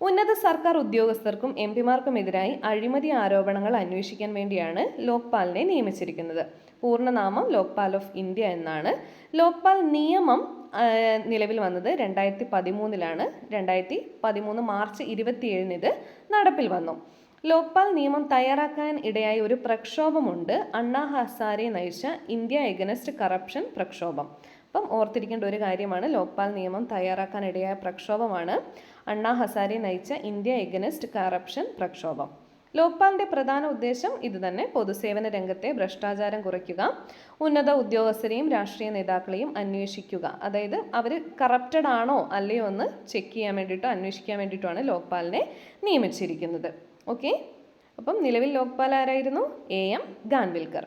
ഉന്നത സർക്കാർ ഉദ്യോഗസ്ഥർക്കും MP-മാർക്കുമെതിരായി അഴിമതി ആരോപണങ്ങൾ അന്വേഷിക്കാൻ വേണ്ടിയാണ് ലോക്പാലിനെ നിയമിച്ചിരിക്കുന്നത്. പൂർണ്ണനാമം ലോക്പാൽ ഓഫ് ഇന്ത്യ എന്നാണ്. ലോക്പാൽ നിയമം നിലവിൽ വന്നത് 2013 2013 മാർച്ച് 27 ഇത് നടപ്പിൽ വന്നു. ലോക്പാൽ നിയമം തയ്യാറാക്കാൻ ഇടയായ ഒരു പ്രക്ഷോഭമുണ്ട്, അണ്ണാ ഹസാരെ നയിച്ച ഇന്ത്യ എഗനസ്റ്റ് കറപ്ഷൻ പ്രക്ഷോഭം. അപ്പം ഓർത്തിരിക്കേണ്ട ഒരു കാര്യമാണ്, ലോക്പാൽ നിയമം തയ്യാറാക്കാൻ ഇടയായ പ്രക്ഷോഭമാണ് അണ്ണാ ഹസാരെ നയിച്ച ഇന്ത്യ എഗനസ്റ്റ് കറപ്ഷൻ പ്രക്ഷോഭം. ലോക്പാലിൻ്റെ പ്രധാന ഉദ്ദേശം ഇത് തന്നെ, പൊതുസേവന രംഗത്തെ ഭ്രഷ്ടാചാരം കുറയ്ക്കുക, ഉന്നത ഉദ്യോഗസ്ഥരെയും രാഷ്ട്രീയ നേതാക്കളെയും അന്വേഷിക്കുക, അതായത് അവർ കറപ്റ്റഡ് ആണോ അല്ലയോ എന്ന് ചെക്ക് ചെയ്യാൻ വേണ്ടിയിട്ടോ അന്വേഷിക്കാൻ വേണ്ടിയിട്ടുമാണ് ലോക്പാലിനെ നിയമിച്ചിരിക്കുന്നത്. ഓക്കെ, അപ്പം നിലവിൽ ലോക്പാൽ ആരായിരുന്നു? AM ഖാൻവിൽക്കർ.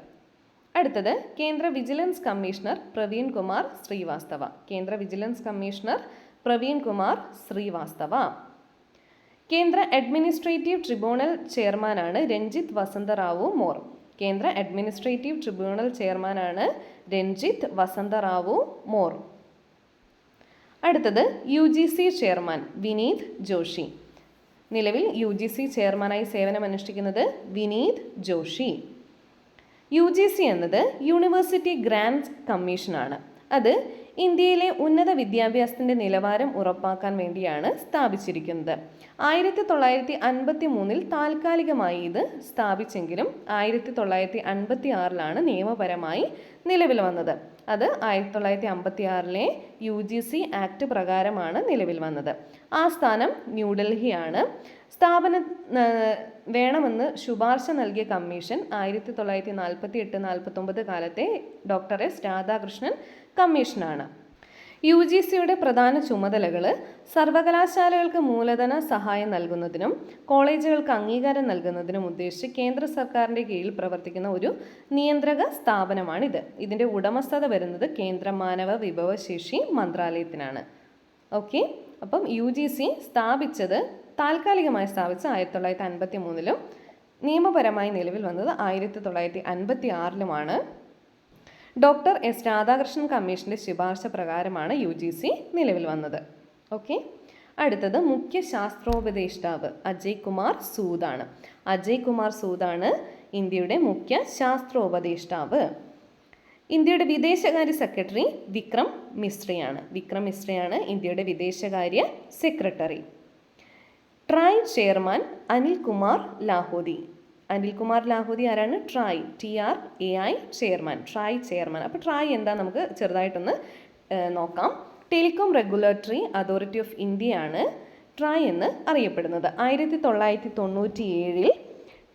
അടുത്തത് കേന്ദ്ര വിജിലൻസ് കമ്മീഷണർ പ്രവീൺ കുമാർ ശ്രീവാസ്തവ. കേന്ദ്ര വിജിലൻസ് കമ്മീഷണർ പ്രവീൺ കുമാർ ശ്രീവാസ്തവ. കേന്ദ്ര അഡ്മിനിസ്ട്രേറ്റീവ് ട്രിബ്യൂണൽ ചെയർമാനാണ് രഞ്ജിത്ത് വസന്തറാവു മോർ. കേന്ദ്ര അഡ്മിനിസ്ട്രേറ്റീവ് ട്രിബ്യൂണൽ ചെയർമാനാണ് രഞ്ജിത്ത് വസന്തറാവു മോർ. അടുത്തത് UGC ചെയർമാൻ വിനീത് ജോഷി. നിലവിൽ UGC ചെയർമാനായി സേവനമനുഷ്ഠിക്കുന്നത് വിനീത് ജോഷി. UGC എന്നത് യൂണിവേഴ്സിറ്റി ഗ്രാൻറ്റ്സ് കമ്മീഷനാണ്. അത് ഇന്ത്യയിലെ ഉന്നത വിദ്യാഭ്യാസത്തിൻ്റെ നിലവാരം ഉറപ്പാക്കാൻ വേണ്ടിയാണ് സ്ഥാപിച്ചിരിക്കുന്നത്. 1953 താൽക്കാലികമായി ഇത് സ്ഥാപിച്ചെങ്കിലും 1956 നിയമപരമായി നിലവിൽ വന്നത്. അത് 1956 UGC ആക്ട് പ്രകാരമാണ് നിലവിൽ വന്നത്. ആസ്ഥാനം ന്യൂഡൽഹിയാണ്. സ്ഥാപനം വേണമെന്ന് ശുപാർശ നൽകിയ കമ്മീഷൻ 1948-49 കാലത്തെ ഡോക്ടർ S രാധാകൃഷ്ണൻ കമ്മീഷനാണ്. UGCയുടെ പ്രധാന ചുമതലകൾ സർവകലാശാലകൾക്ക് മൂലധന സഹായം നൽകുന്നതിനും കോളേജുകൾക്ക് അംഗീകാരം നൽകുന്നതിനും ഉദ്ദേശിച്ച് കേന്ദ്ര സർക്കാരിൻ്റെ കീഴിൽ പ്രവർത്തിക്കുന്ന ഒരു നിയന്ത്രക സ്ഥാപനമാണിത്. ഇതിൻ്റെ ഉടമസ്ഥത വരുന്നത് കേന്ദ്ര മാനവ വിഭവശേഷി മന്ത്രാലയത്തിനാണ്. ഓക്കെ, അപ്പം UGC താൽക്കാലികമായി സ്ഥാപിച്ച 1953 നിയമപരമായി നിലവിൽ വന്നത് 1956 ഡോക്ടർ S രാധാകൃഷ്ണൻ കമ്മീഷൻ്റെ ശുപാർശ പ്രകാരമാണ് UGC നിലവിൽ വന്നത്. ഓക്കെ, അടുത്തത് മുഖ്യ ശാസ്ത്രോപദേഷ്ടാവ് അജയ് കുമാർ സൂദാണ്. അജയ് കുമാർ സൂദാണ് ഇന്ത്യയുടെ മുഖ്യ ശാസ്ത്രോപദേഷ്ടാവ്. ഇന്ത്യയുടെ വിദേശകാര്യ സെക്രട്ടറി വിക്രം മിശ്രയാണ്. വിക്രം മിശ്രയാണ് ഇന്ത്യയുടെ വിദേശകാര്യ secretary. TRAI chairman Anil Kumar Lahoti. Anil Kumar Lahoti ആരാണ്? TRAI TRAI chairman, TRAI chairman. അപ്പോൾ ട്രായ് എന്താ നമുക്ക് ചെറുതായിട്ടൊന്ന് നോക്കാം. ടെലികോം റെഗുലേറ്ററി അതോറിറ്റി ഓഫ് ഇന്ത്യയാണ് ട്രായ് എന്ന് അറിയപ്പെടുന്നത്. 1997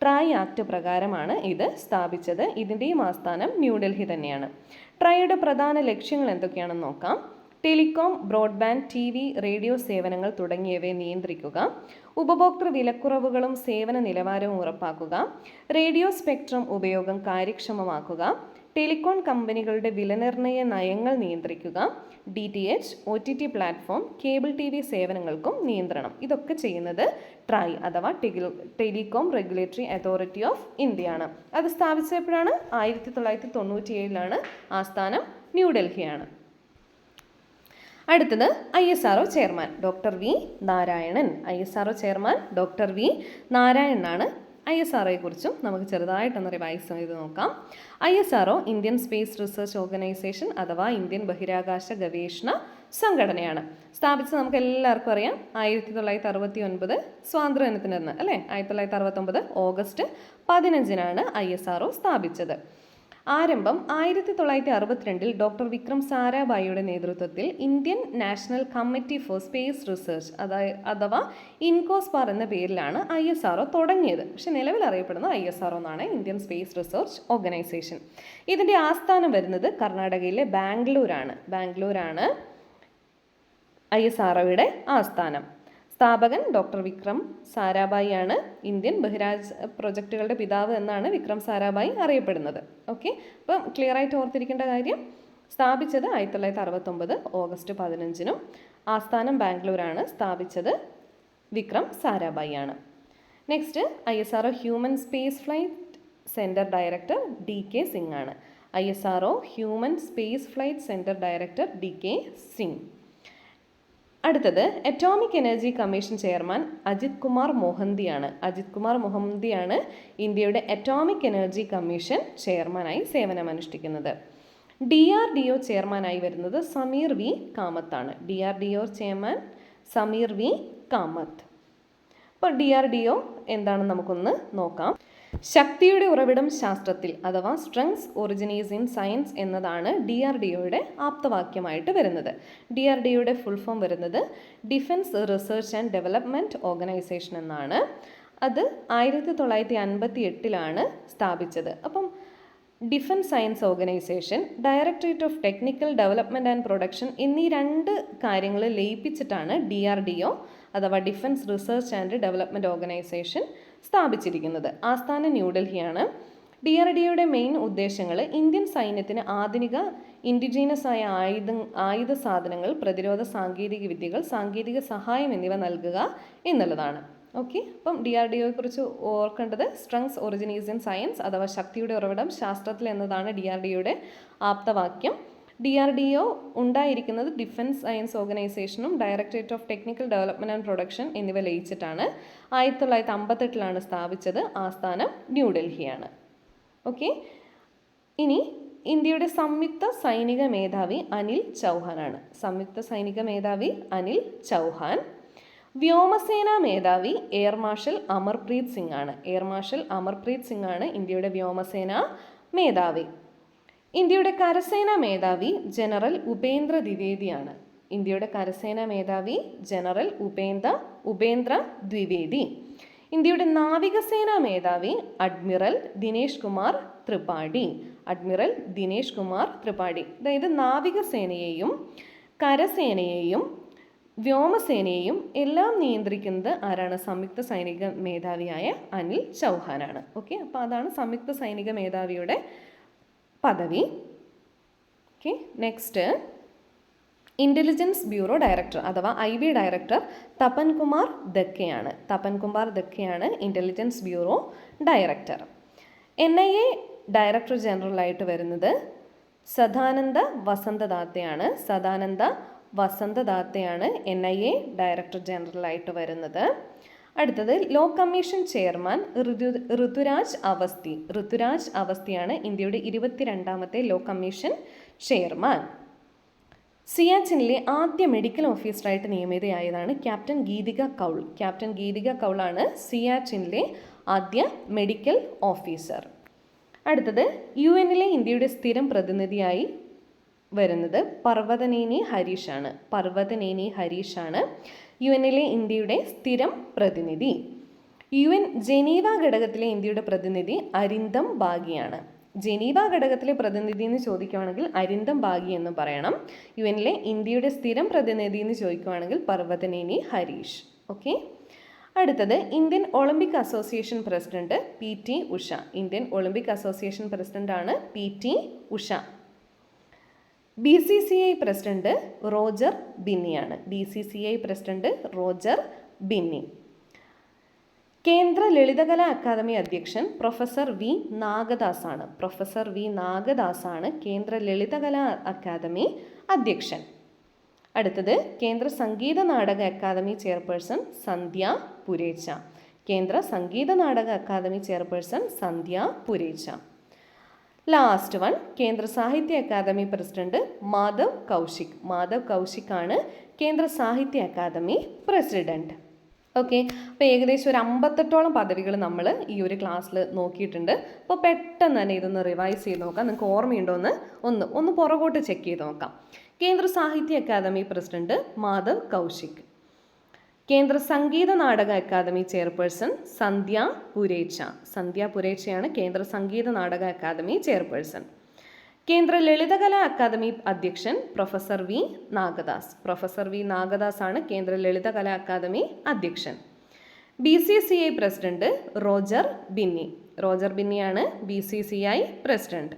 ട്രായ് ആക്ട് പ്രകാരമാണ് ഇത് സ്ഥാപിച്ചത്. ഇതിൻ്റെയും ആസ്ഥാനം ന്യൂഡൽഹി തന്നെയാണ്. ട്രായുടെ പ്രധാന ലക്ഷ്യങ്ങൾ എന്തൊക്കെയാണെന്ന് നോക്കാം. ടെലികോം, ബ്രോഡ്ബാൻഡ്, TV, റേഡിയോ സേവനങ്ങൾ തുടങ്ങിയവയെ നിയന്ത്രിക്കുക, ഉപഭോക്തൃ വിലക്കുറവുകളും സേവന നിലവാരവും ഉറപ്പാക്കുക, റേഡിയോ സ്പെക്ട്രം ഉപയോഗം കാര്യക്ഷമമാക്കുക, ടെലികോം കമ്പനികളുടെ വിലനിർണ്ണയ നയങ്ങൾ നിയന്ത്രിക്കുക, DTH, OTT platform, cable TV സേവനങ്ങൾക്കും നിയന്ത്രണം. ഇതൊക്കെ ചെയ്യുന്നത് ട്രായ് അഥവാ ടെലികോം റെഗുലേറ്ററി അതോറിറ്റി ഓഫ് ഇന്ത്യയാണ്. അത് സ്ഥാപിച്ചപ്പോഴാണ് 1997 ആസ്ഥാനം ന്യൂഡൽഹിയാണ്. അടുത്തത് ISRO chairman doctor V Narayanan. ISRO chairman doctor V നാരായണനാണ്. ISROയെക്കുറിച്ചും നമുക്ക് ചെറുതായിട്ടൊന്ന് റിവൈസ് ചെയ്ത് നോക്കാം. ISRO Indian space research organisation അഥവാ ഇന്ത്യൻ ബഹിരാകാശ ഗവേഷണ സംഘടനയാണ്. സ്ഥാപിച്ചത് നമുക്ക് എല്ലാവർക്കും അറിയാം 1969 സ്വാതന്ത്ര്യദിനത്തിന് അല്ലേ, 1969 ഓഗസ്റ്റ് 15 ISRO സ്ഥാപിച്ചത്. ആരംഭം 1962 ഡോക്ടർ വിക്രം സാരാഭായിയുടെ നേതൃത്വത്തിൽ Indian national committee for space research അഥവാ ഇൻകോസ്പാർ എന്ന പേരിലാണ് ISRO തുടങ്ങിയത്. പക്ഷെ നിലവിൽ അറിയപ്പെടുന്നത് ISRO എന്നാണ്, ഇന്ത്യൻ സ്പേസ് റിസർച്ച് ഓർഗനൈസേഷൻ. ഇതിൻ്റെ ആസ്ഥാനം വരുന്നത് കർണാടകയിലെ ബാംഗ്ലൂരാണ് ISROയുടെ ആസ്ഥാനം. സ്ഥാപകൻ ഡോക്ടർ വിക്രം സാരാഭായി ആണ്. ഇന്ത്യൻ ബഹിരാകാശ പ്രൊജക്റ്റുകളുടെ പിതാവ് എന്നാണ് വിക്രം സാരാഭായി അറിയപ്പെടുന്നത്. ഓക്കെ, അപ്പം ക്ലിയർ ആയിട്ട് ഓർത്തിരിക്കേണ്ട കാര്യം, സ്ഥാപിച്ചത് 1969 ഓഗസ്റ്റ് 15 ആസ്ഥാനം ബാംഗ്ലൂരാണ്. സ്ഥാപിച്ചത് വിക്രം സാരാഭായി ആണ്. Next ISRO human space flight centre director DK Singh ആണ്. ISRO human space flight centre director DK Singh. അടുത്തത് atomic energy commission chairman Ajit Kumar മൊഹന്തിയാണ് ഇന്ത്യയുടെ അറ്റോമിക് എനർജി കമ്മീഷൻ ചെയർമാനായി സേവനമനുഷ്ഠിക്കുന്നത്. DRDO ചെയർമാനായി വരുന്നത് സമീർ വി കാമത്താണ്. DRDO chairman Sameer V Kamath. അപ്പോൾ DRDO എന്താണെന്ന് നമുക്കൊന്ന് നോക്കാം. ശക്തിയുടെ ഉറവിടം ശാസ്ത്രത്തിൽ അഥവാ സ്ട്രെങ്സ് ഒറിജിനേറ്റ്സ് ഇൻ സയൻസ് എന്നതാണ് DRDOയുടെ ആപ്തവാക്യമായിട്ട് വരുന്നത്. DRDOയുടെ ഫുൾ ഫോം വരുന്നത് defence research and development organisation എന്നാണ്. അത് 1958 സ്ഥാപിച്ചത്. അപ്പം defence science organisation, directorate of technical development and production എന്നീ രണ്ട് കാര്യങ്ങൾ ലയിപ്പിച്ചിട്ടാണ് DRDO അഥവാ defence research and development organisation സ്ഥാപിച്ചിരിക്കുന്നത്. ആസ്ഥാനം ന്യൂഡൽഹിയാണ്. DRDOയുടെ മെയിൻ ഉദ്ദേശങ്ങൾ ഇന്ത്യൻ സൈന്യത്തിന് ആധുനിക ഇൻഡിജീനസ് ആയ ആയുധ സാധനങ്ങൾ, പ്രതിരോധ സാങ്കേതിക വിദ്യകൾ, സാങ്കേതിക സഹായം എന്നിവ നൽകുക എന്നുള്ളതാണ്. ഓക്കെ, അപ്പം DRDOയെക്കുറിച്ച് ഓർക്കേണ്ടത് സ്ട്രെങ്സ് ഒറിജിനേറ്റ്സ് ഇൻ സയൻസ് അഥവാ ശക്തിയുടെ ഉറവിടം ശാസ്ത്രത്തിൽ എന്നതാണ് DRDOയുടെ ആപ്തവാക്യം. DRDO ഉണ്ടായിരിക്കുന്നത് ഡിഫൻസ് സയൻസ് ഓർഗനൈസേഷനും directorate of technical development and production എന്നിവ ലയിച്ചിട്ടാണ് 1958 സ്ഥാപിച്ചത്. ആസ്ഥാനം ന്യൂഡൽഹിയാണ്. ഓക്കെ, ഇനി ഇന്ത്യയുടെ സംയുക്ത സൈനിക മേധാവി അനിൽ ചൗഹാനാണ്. സംയുക്ത സൈനിക മേധാവി അനിൽ ചൗഹാൻ. വ്യോമസേന മേധാവി എയർ മാർഷൽ അമർപ്രീത് സിംഗ് ആണ്. എയർ മാർഷൽ അമർപ്രീത് സിംഗ് ആണ് ഇന്ത്യയുടെ വ്യോമസേന മേധാവി. ഇന്ത്യയുടെ കരസേനാ മേധാവി ജനറൽ ഉപേന്ദ്ര ദ്വിവേദിയാണ്. ഇന്ത്യയുടെ കരസേനാ മേധാവി ജനറൽ ഉപേന്ദ്ര ദ്വിവേദി. ഇന്ത്യയുടെ നാവികസേനാ മേധാവി അഡ്മിറൽ ദിനേശ് കുമാർ ത്രിപാഠി. അഡ്മിറൽ ദിനേശ് കുമാർ ത്രിപാഠി. അതായത് നാവികസേനയെയും കരസേനയെയും വ്യോമസേനയെയും എല്ലാം നിയന്ത്രിക്കുന്നത് ആരാണ്? സംയുക്ത സൈനിക മേധാവിയായ അനിൽ ചൗഹാനാണ്. ഓക്കെ, അപ്പോൾ അതാണ് സംയുക്ത സൈനിക മേധാവിയുടെ പദവി. Okay, next intelligence bureau director അഥവാ IB ഡയറക്ടർ തപൻ കുമാർ ദക്കയാണ്. തപൻ കുമാർ ദക്കയാണ് intelligence bureau director. NIA director ജനറലായിട്ട് വരുന്നത് സദാനന്ദ വസന്തദാത്തയാണ്. സദാനന്ദ വസന്തദാത്തയാണ് NIA ഡയറക്ടർ ജനറലായിട്ട് വരുന്നത്. അടുത്തത് law commission chairman Rituraj Awasthi. Rituraj അവസ്ഥയാണ് ഇന്ത്യയുടെ 22ാമത്തെ ലോ കമ്മീഷൻ ചെയർമാൻ. സിയാച്ചിനിലെ ആദ്യ മെഡിക്കൽ ഓഫീസറായിട്ട് നിയമിതയായതാണ് ക്യാപ്റ്റൻ ഗീതിക കൗൾ. ക്യാപ്റ്റൻ ഗീതിക കൗളാണ് സിയാച്ചിനിലെ ആദ്യ മെഡിക്കൽ ഓഫീസർ. അടുത്തത് UN-ലെ ഇന്ത്യയുടെ സ്ഥിരം പ്രതിനിധിയായി വരുന്നത് പർവതനേനി ഹരീഷാണ്. പർവതനേനി ഹരീഷാണ് UN-ലെ ഇന്ത്യയുടെ സ്ഥിരം പ്രതിനിധി. UN ജനീവ ഘടകത്തിലെ ഇന്ത്യയുടെ പ്രതിനിധി അരിന്ദം ബാഗിയാണ്. ജനീവ ഘടകത്തിലെ പ്രതിനിധി എന്ന് ചോദിക്കുകയാണെങ്കിൽ അരിന്ദം ബാഗി എന്ന് പറയണം. UN-ലെ ഇന്ത്യയുടെ സ്ഥിരം പ്രതിനിധി എന്ന് ചോദിക്കുകയാണെങ്കിൽ പർവതനേനി ഹരീഷ്. ഓക്കെ, അടുത്തത് Indian olympic association president PT Usha. Indian olympic association പ്രസിഡന്റാണ് PT Usha. BCCI president Roger ബിന്നിയാണ്. BCCI president Roger Binny. കേന്ദ്ര ലളിതകലാ അക്കാദമി അധ്യക്ഷൻ പ്രൊഫസർ V നാഗദാസ് ആണ്. പ്രൊഫസർ V നാഗദാസ് ആണ് കേന്ദ്ര ലളിതകലാ അക്കാദമി അധ്യക്ഷൻ. അടുത്തത് കേന്ദ്ര സംഗീത നാടക അക്കാദമി ചെയർപേഴ്സൺ സന്ധ്യ പുരേച്ച. കേന്ദ്ര സംഗീത നാടക അക്കാദമി ചെയർപേഴ്സൺ സന്ധ്യ പുരേച്ച. ലാസ്റ്റ് വൺ കേന്ദ്ര സാഹിത്യ അക്കാദമി പ്രസിഡന്റ് മാധവ് കൗശിക്. മാധവ് കൗശിക് ആണ് കേന്ദ്ര സാഹിത്യ അക്കാദമി പ്രസിഡന്റ്. ഓക്കെ, അപ്പോൾ ഏകദേശം ഒരു 58ഓളം പദവികൾ നമ്മൾ ഈ ഒരു ക്ലാസ്സിൽ നോക്കിയിട്ടുണ്ട്. അപ്പോൾ പെട്ടെന്ന് തന്നെ ഇതൊന്ന് റിവൈസ് ചെയ്ത് നോക്കാം. നിങ്ങൾക്ക് ഓർമ്മയുണ്ടോ ഒന്ന് പുറകോട്ട് ചെക്ക് ചെയ്ത് നോക്കാം. കേന്ദ്ര സാഹിത്യ അക്കാദമി പ്രസിഡന്റ് മാധവ് കൗശിക്. കേന്ദ്ര സംഗീത നാടക അക്കാദമി ചെയർപേഴ്സൺ സന്ധ്യ പുരേച്ച. സന്ധ്യ പുരേച്ചയാണ് കേന്ദ്ര സംഗീത നാടക അക്കാദമി ചെയർപേഴ്സൺ. കേന്ദ്ര ലളിതകലാ അക്കാദമി അധ്യക്ഷൻ professor V Nagadas. Professor V Nagadas ആണ് കേന്ദ്ര ലളിതകലാ അക്കാദമി അധ്യക്ഷൻ. BCCI president Roger Binny. റോജർ ബിന്നിയാണ് BCCI president.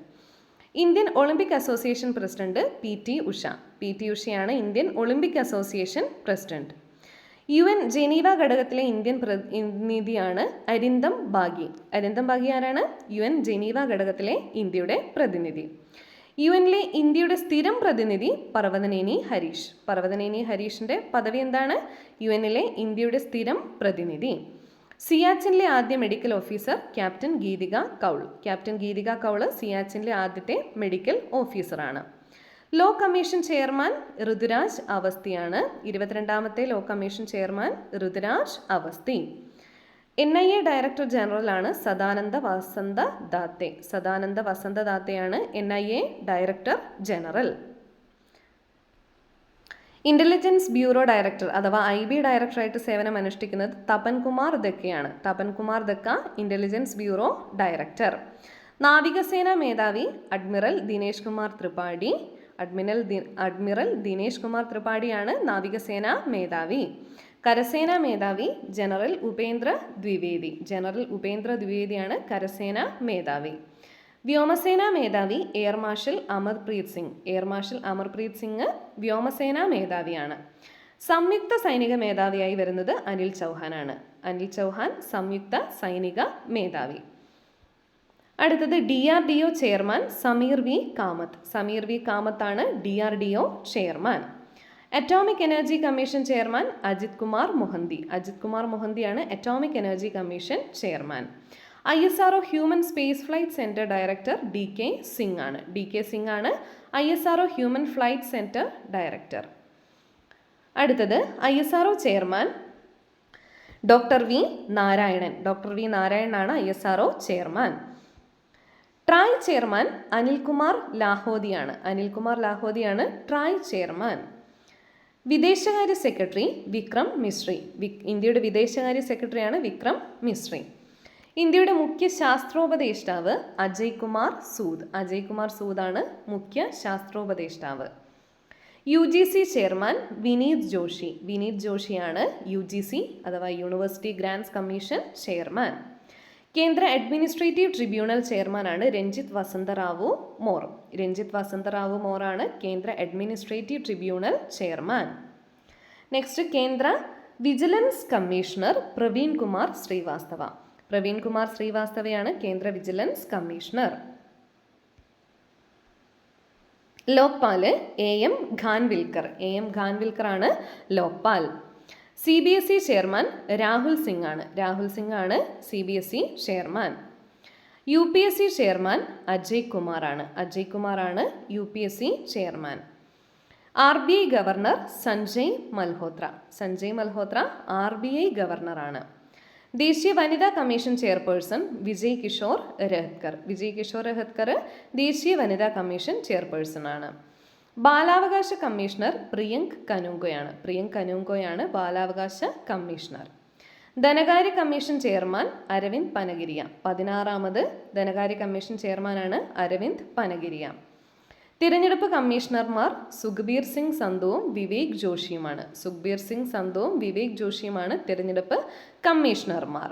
Indian olympic association president PT Usha. PT ഉഷയാണ് Indian olympic association president. UN Geneva ഘടകത്തിലെ ഇന്ത്യൻ പ്രതിനിധിയാണ് അരിന്ദം ബാഗി. അരിന്ദം ബാഗി ആരാണ്? UN ജനീവ ഘടകത്തിലെ ഇന്ത്യയുടെ പ്രതിനിധി. UN-ലെ ഇന്ത്യയുടെ സ്ഥിരം പ്രതിനിധി പർവതനേനി ഹരീഷ്. പർവതനേനി ഹരീഷിൻ്റെ പദവി എന്താണ്? UN-ലെ ഇന്ത്യയുടെ സ്ഥിരം പ്രതിനിധി. സിയാച്ചിനിലെ ആദ്യ medical officer captain Geetika Koul. Captain Geetika Koul സിയാച്ചിനിലെ ആദ്യത്തെ മെഡിക്കൽ ഓഫീസറാണ്. ലോ കമ്മീഷൻ ചെയർമാൻ ഋതുരാജ് അവസ്ഥയാണ്. 22ാമത്തെ law commission chairman Rituraj Awasthi. NIA director ജനറലാണ് സദാനന്ദ വസന്ത ദാത്തെ. സദാനന്ദ വസന്ത ദാത്തയാണ് NIA director general. Intelligence bureau director അഥവാ IB ഡയറക്ടറായിട്ട് സേവനം അനുഷ്ഠിക്കുന്നത് തപൻകുമാർ ദക്കയാണ്. Tapan Kumar Deka intelligence bureau director. നാവികസേന മേധാവി അഡ്മിറൽ ദിനേശ് കുമാർ ത്രിപാഠി. അഡ്മിറൽ ദിനേശ് കുമാർ ത്രിപാഠിയാണ് നാവികസേന മേധാവി. കരസേന മേധാവി ജനറൽ ഉപേന്ദ്ര ദ്വിവേദി. ജനറൽ ഉപേന്ദ്ര ദ്വിവേദിയാണ് കരസേന മേധാവി. വ്യോമസേന മേധാവി air marshal Amarpreet Singh. Air marshal Amarpreet Singh വ്യോമസേന മേധാവിയാണ്. സംയുക്ത സൈനിക മേധാവിയായി വരുന്നത് അനിൽ ചൗഹാനാണ്. അനിൽ ചൗഹാൻ സംയുക്ത സൈനിക മേധാവി. അടുത്തത് DRDO chairman Sameer V Kamat. Sameer V കാമത്താണ് DRDO chairman. Atomic energy commission chairman Ajit Kumar Mohanty. Ajit Kumar മൊഹന്തിയാണ് atomic energy commission chairman. ISRO human space flight centre director DK Singh ആണ്. DK സിംഗ് ആണ് ISRO human flight centre director. അടുത്തത് ISRO chairman doctor V Narayanan. Doctor V നാരായണനാണ് ISRO chairman. TRAI chairman Anilkumar ലാഹോദിയാണ്. അനിൽകുമാർ ലാഹോദിയാണ് TRAI chairman. വിദേശകാര്യ secretary Vikram Misri. ഇന്ത്യയുടെ വിദേശകാര്യ സെക്രട്ടറിയാണ് വിക്രം മിശ്രി. ഇന്ത്യയുടെ മുഖ്യ ശാസ്ത്രോപദേഷ്ടാവ് അജയ് കുമാർ സൂദ്. അജയ് കുമാർ സൂദാണ് മുഖ്യ ശാസ്ത്രോപദേഷ്ടാവ്. UGC chairman Vineet Joshi. വിനീത് ജോഷിയാണ് UGC അഥവാ യൂണിവേഴ്സിറ്റി ഗ്രാൻസ് കമ്മീഷൻ ചെയർമാൻ. കേന്ദ്ര അഡ്മിനിസ്ട്രേറ്റീവ് ട്രിബ്യൂണൽ ചെയർമാനാണ് രഞ്ജിത്ത് വസന്തറാവു മോർ. രഞ്ജിത്ത് വസന്തറാവു മോറാണ് കേന്ദ്ര അഡ്മിനിസ്ട്രേറ്റീവ് ട്രിബ്യൂണൽ ചെയർമാൻ. നെക്സ്റ്റ് കേന്ദ്ര വിജിലൻസ് കമ്മീഷണർ പ്രവീൺ കുമാർ ശ്രീവാസ്തവ. പ്രവീൺ കുമാർ ശ്രീവാസ്തവയാണ് കേന്ദ്ര vigilance commissioner. Lokpal AM Khanwilkar. AM Khanwilkar ആണ് ലോക്പാൽ. CBSE ചെയർമാൻ രാഹുൽ സിംഗ് ആണ്. രാഹുൽ സിംഗ് ആണ് CBSE chairman. UPSC chairman Ajay Kumar ആണ്. അജയ് കുമാർ ആണ് UPSC chairman. RBI governor Sanjay Malhotra. Sanjay Malhotra RBI ഗവർണറാണ്. ദേശീയ വനിതാ കമ്മീഷൻ ചെയർപേഴ്സൺ വിജയ് കിഷോർ രഹത്കർ. വിജയ് കിഷോർ രഹത്കർ ദേശീയ വനിതാ കമ്മീഷൻ ചെയർപേഴ്സൺ ആണ്. ബാലാവകാശ കമ്മീഷണർ പ്രിയങ്ക് കനുങ്കോയാണ്. പ്രിയങ്ക് കനുങ്കോയാണ് ബാലാവകാശ കമ്മീഷണർ. ധനകാര്യ കമ്മീഷൻ ചെയർമാൻ അരവിന്ദ് പനഗിരിയ. 16ാമത് ധനകാര്യ കമ്മീഷൻ ചെയർമാനാണ് അരവിന്ദ് പനഗിരിയ. തിരഞ്ഞെടുപ്പ് കമ്മീഷണർമാർ സുഖ്ബീർ സിംഗ് സന്ധുവും വിവേക് ജോഷിയുമാണ്. സുഖ്ബീർ സിംഗ് സന്ധുവും വിവേക് ജോഷിയുമാണ് തിരഞ്ഞെടുപ്പ് കമ്മീഷണർമാർ.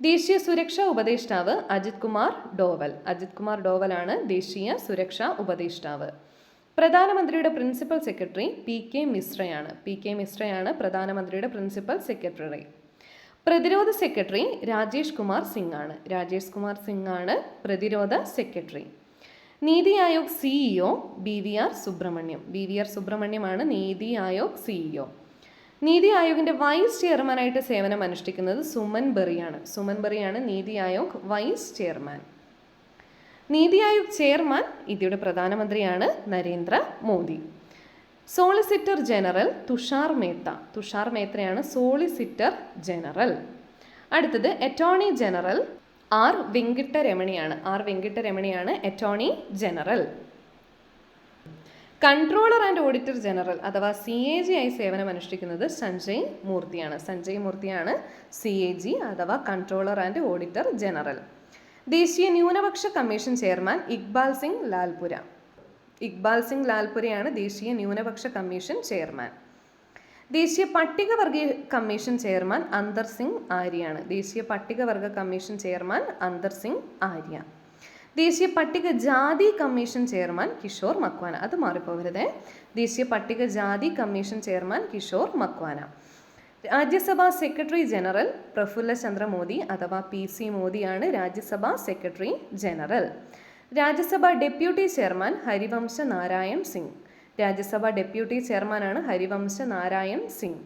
ദേശീയ സുരക്ഷാ ഉപദേഷ്ടാവ് അജിത് കുമാർ ഡോവൽ. അജിത് കുമാർ ഡോവലാണ് ദേശീയ സുരക്ഷാ ഉപദേഷ്ടാവ്. പ്രധാനമന്ത്രിയുടെ പ്രിൻസിപ്പൽ സെക്രട്ടറി PK മിശ്രയാണ്. PK മിശ്രയാണ് പ്രധാനമന്ത്രിയുടെ പ്രിൻസിപ്പൽ സെക്രട്ടറി. പ്രതിരോധ സെക്രട്ടറി രാജേഷ് കുമാർ സിംഗ് ആണ്. രാജേഷ് കുമാർ സിംഗ് ആണ് പ്രതിരോധ സെക്രട്ടറി. നീതി Aayog CEO BVR Subrahmanyam. BVR സുബ്രഹ്മണ്യമാണ് നീതി ആയോഗ് CEO. നീതി ആയോഗിൻ്റെ വൈസ് ചെയർമാനായിട്ട് സേവനം അനുഷ്ഠിക്കുന്നത് സുമൻ ബെറിയാണ്. സുമൻ ബെറിയാണ് നീതി Aayog vice chairman. NITI Aayog chairman ഇന്ത്യയുടെ പ്രധാനമന്ത്രിയാണ് നരേന്ദ്ര മോദി. Solicitor general Tushar Mehta. തുഷാർ മേത്തയാണ് സോളിസിറ്റർ ജനറൽ. അടുത്തത് അറ്റോർണി ജനറൽ R വെങ്കിട്ടരമണിയാണ്. R വെങ്കിട്ടരമണിയാണ് attorney general. Controller and auditor general അഥവാ CAG ആയി സേവനം അനുഷ്ഠിക്കുന്നത് സഞ്ജയ് മൂർത്തിയാണ്. സഞ്ജയ് മൂർത്തിയാണ് CAG അഥവാ കൺട്രോളർ ആൻഡ് ഓഡിറ്റർ ജനറൽ. ദേശീയ ന്യൂനപക്ഷ കമ്മീഷൻ ചെയർമാൻ ഇക്ബാൽ സിംഗ് ലാൽപുര. ഇക്ബാൽ സിംഗ് ലാൽപുരയാണ് ദേശീയ ന്യൂനപക്ഷ കമ്മീഷൻ ചെയർമാൻ. ദേശീയ പട്ടികവർഗ കമ്മീഷൻ ചെയർമാൻ അന്തർ സിംഗ് ആര്യയാണ്. ദേശീയ പട്ടികവർഗ കമ്മീഷൻ ചെയർമാൻ അന്തർ സിംഗ് ആര്യ. ദേശീയ പട്ടികജാതി കമ്മീഷൻ ചെയർമാൻ കിഷോർ മക്വാന. അത് മാറിപ്പോകരുത്. ദേശീയ പട്ടികജാതി കമ്മീഷൻ ചെയർമാൻ കിഷോർ മക്വാന. രാജ്യസഭാ സെക്രട്ടറി ജനറൽ പ്രഫുല്ല ചന്ദ്ര മോദി അഥവാ PC മോദിയാണ് രാജ്യസഭാ സെക്രട്ടറി ജനറൽ. രാജ്യസഭാ ഡെപ്യൂട്ടി ചെയർമാൻ ഹരിവംശ നാരായൺ സിംഗ്. രാജ്യസഭാ ഡെപ്യൂട്ടി ചെയർമാനാണ് ഹരിവംശ നാരായൺ സിംഗ്.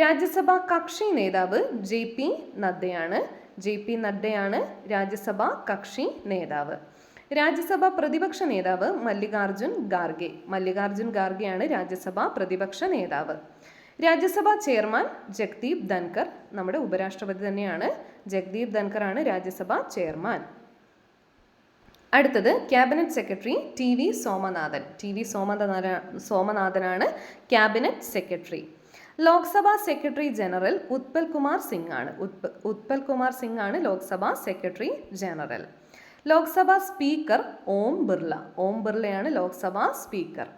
രാജ്യസഭാ കക്ഷി നേതാവ് JP നദ്ദയാണ്. JP നദ്ദയാണ് രാജ്യസഭാ കക്ഷി നേതാവ്. രാജ്യസഭാ പ്രതിപക്ഷ നേതാവ് മല്ലികാർജുൻ ഖാർഗെ. മല്ലികാർജുൻ ഖാർഗെയാണ് രാജ്യസഭാ പ്രതിപക്ഷ നേതാവ്. രാജ്യസഭാ ചെയർമാൻ ജഗ്ദീപ് ധൻകർ. നമ്മുടെ ഉപരാഷ്ട്രപതി തന്നെയാണ്. ജഗ്ദീപ് ധൻകറാണ് രാജ്യസഭാ ചെയർമാൻ. അടുത്തത് cabinet secretary TV Somanathan. TV സോമനാഥനാണ് cabinet secretary. Lok Sabha secretary general Utpal Kumar Singh ആണ്. ഉത്പൽ കുമാർ സിംഗ് ആണ് Lok Sabha secretary general. Lok Sabha speaker Om Birla. Om ബിർളയാണ് ലോക്സഭാ സ്പീക്കർ.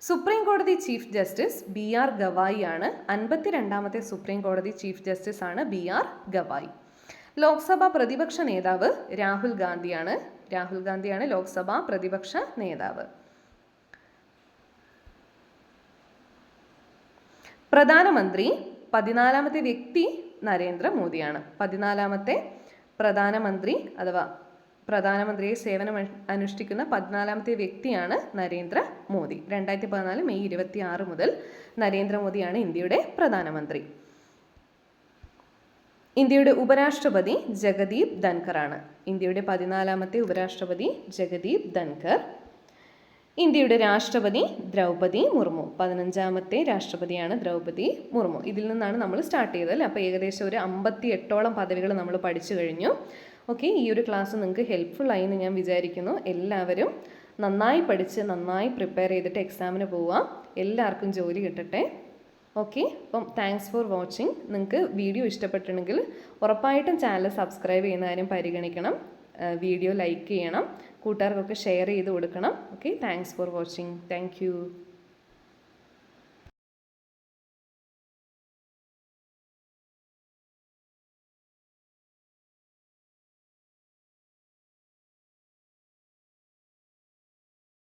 സുപ്രീം കോടതി ചീഫ് ജസ്റ്റിസ് BR ഗവായി ആണ്. 52ാമത്തെ സുപ്രീം കോടതി ചീഫ് ജസ്റ്റിസ് ആണ് BR ഗവായി. ലോക്സഭാ പ്രതിപക്ഷ നേതാവ് രാഹുൽ ഗാന്ധിയാണ്. രാഹുൽ ഗാന്ധിയാണ് ലോക്സഭാ പ്രതിപക്ഷ നേതാവ്. പ്രധാനമന്ത്രി 14ാമത്തെ വ്യക്തി നരേന്ദ്രമോദിയാണ്. 14ാമത്തെ പ്രധാനമന്ത്രി അഥവാ പ്രധാനമന്ത്രിയെ സേവനം അനുഷ്ഠിക്കുന്ന 14ാമത്തെ വ്യക്തിയാണ് നരേന്ദ്രമോദി. 2014 മെയ് 26 മുതൽ നരേന്ദ്രമോദിയാണ് ഇന്ത്യയുടെ പ്രധാനമന്ത്രി. ഇന്ത്യയുടെ ഉപരാഷ്ട്രപതി ജഗദീപ് ധൻകറാണ്. ഇന്ത്യയുടെ 14ാമത്തെ ഉപരാഷ്ട്രപതി ജഗദീപ് ധൻകർ. ഇന്ത്യയുടെ രാഷ്ട്രപതി ദ്രൗപദി മുർമു. 15ാമത്തെ രാഷ്ട്രപതിയാണ് ദ്രൗപദി മുർമു. ഇതിൽ നിന്നാണ് നമ്മൾ സ്റ്റാർട്ട് ചെയ്തത് അല്ലേ. അപ്പോൾ ഏകദേശം ഒരു 58ഓളം പദവികൾ നമ്മൾ പഠിച്ചു കഴിഞ്ഞു. ഓക്കെ, ഈ ഒരു ക്ലാസ് നിങ്ങൾക്ക് ഹെൽപ്ഫുൾ ആയി എന്ന് ഞാൻ വിചാരിക്കുന്നു. എല്ലാവരും നന്നായി പഠിച്ച് നന്നായി പ്രിപ്പയർ ചെയ്തിട്ട് എക്സാമിന് പോവുക. എല്ലാവർക്കും ജോലി കിട്ടട്ടെ. ഓക്കെ, അപ്പം താങ്ക്സ് ഫോർ വാച്ചിങ്. നിങ്ങൾക്ക് വീഡിയോ ഇഷ്ടപ്പെട്ടിട്ടുണ്ടെങ്കിൽ ഉറപ്പായിട്ടും ചാനൽ സബ്സ്ക്രൈബ് ചെയ്യുന്ന കാര്യം പരിഗണിക്കണം. വീഡിയോ ലൈക്ക് ചെയ്യണം, കൂട്ടുകാർക്കൊക്കെ ഷെയർ ചെയ്ത് കൊടുക്കണം. Okay, thanks for watching. Thank you.